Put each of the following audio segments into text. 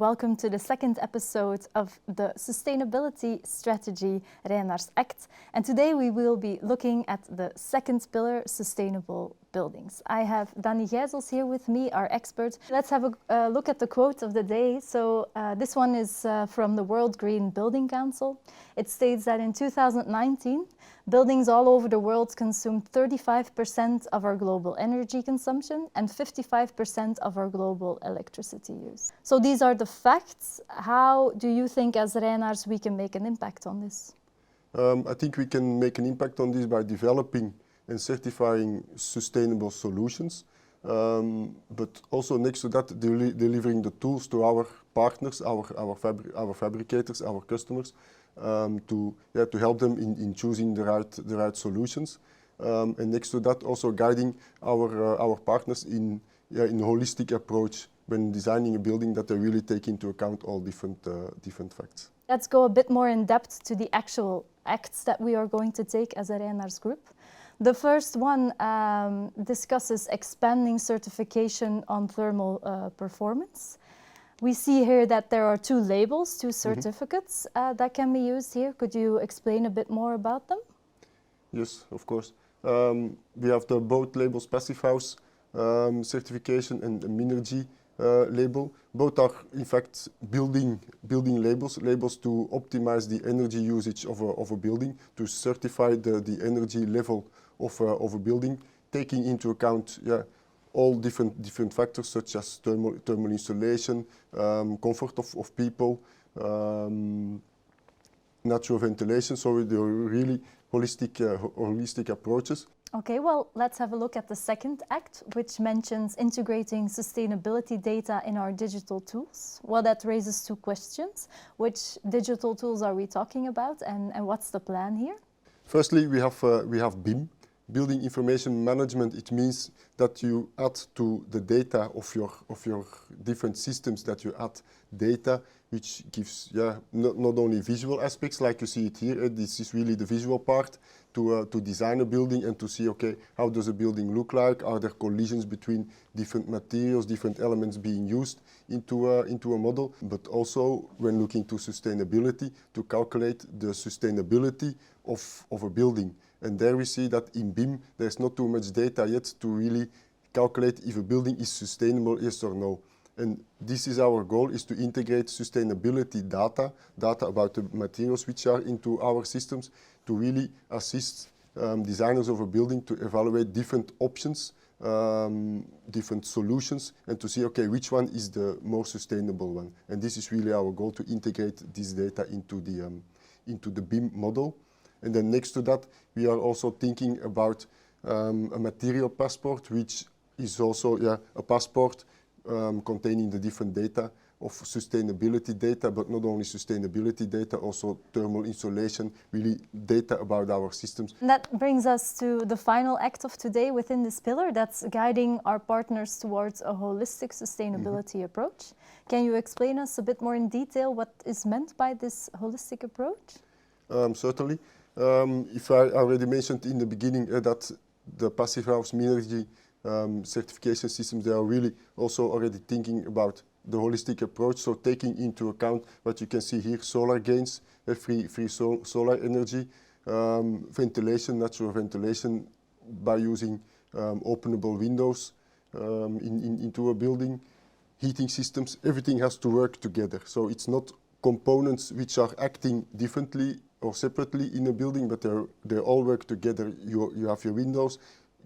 welcome to the second episode of the Sustainability Strategy Reynaers Act. And today we will be looking at the second pillar, sustainable buildings. I have Danny Gijsels here with me, our expert. Let's have a look at the quote of the day. So this one is from the World Green Building Council. It states that in 2019, buildings all over the world consumed 35% of our global energy consumption and 55% of our global electricity use. So these are the facts. How do you think as Reynaers we can make an impact on this? I think we can make an impact on this by developing and certifying sustainable solutions, but also next to that delivering the tools to our partners, our fabricators, our customers, to help them in choosing the right solutions, and next to that also guiding our partners in a holistic approach when designing a building, that they really take into account all different facts. Let's go a bit more in depth to the actual acts that we are going to take as a Reynaers Group. The first one discusses expanding certification on thermal performance. We see here that there are two labels, two certificates that can be used here. Could you explain a bit more about them? Yes, of course. We have the both labels, Passive House certification and Minergie label. Both are in fact building labels to optimize the energy usage of a building, to certify the energy level of a building, taking into account all different factors such as thermal insulation, comfort of people, natural ventilation. So they're really holistic approaches. Okay, well, let's have a look at the second act, which mentions integrating sustainability data in our digital tools. Well, that raises two questions. Which digital tools are we talking about, and what's the plan here? Firstly, we have BIM, Building Information Management. It means that you add to the data of your different systems, that you add data which gives not only visual aspects like you see it here. This is really the visual part to design a building and to see, okay, how does a building look like? Are there collisions between different materials, different elements being used into a model? But also when looking to sustainability, to calculate the sustainability of a building. And there we see that in BIM there's not too much data yet to really calculate if a building is sustainable, yes or no. And this is our goal, is to integrate sustainability data about the materials which are into our systems, to really assist designers of a building to evaluate different options, different solutions, and to see, okay, which one is the more sustainable one. And this is really our goal, to integrate this data into the BIM model. And then next to that, we are also thinking about a material passport, which is also a passport containing the different data of sustainability data, but not only sustainability data, also thermal insulation, really data about our systems. And that brings us to the final act of today within this pillar, that's guiding our partners towards a holistic sustainability approach. Can you explain us a bit more in detail what is meant by this holistic approach? Certainly. If I already mentioned in the beginning that the Passive House Minergie certification systems, they are really also already thinking about the holistic approach, so taking into account what you can see here: solar gains, free solar energy, ventilation, natural ventilation by using openable windows into a building, heating systems. Everything has to work together, so it's not components which are acting differently or separately in a building, but they all work together. You have your windows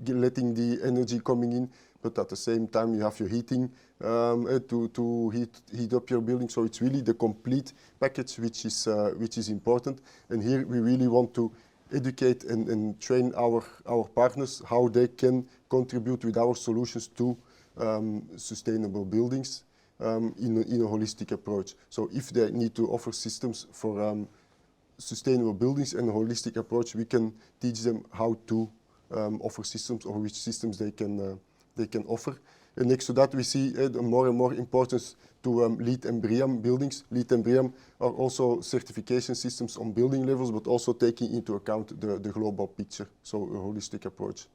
letting the energy coming in, but at the same time you have your heating to heat up your building. So it's really the complete package which is important. And here we really want to educate and train our partners how they can contribute with our solutions to sustainable buildings in a holistic approach. So if they need to offer systems for sustainable buildings and a holistic approach, we can teach them how to offer systems, or which systems they can offer. And next to that, we see more and more importance to LEED and BREEAM buildings. LEED and BREEAM are also certification systems on building levels, but also taking into account the global picture, so a holistic approach.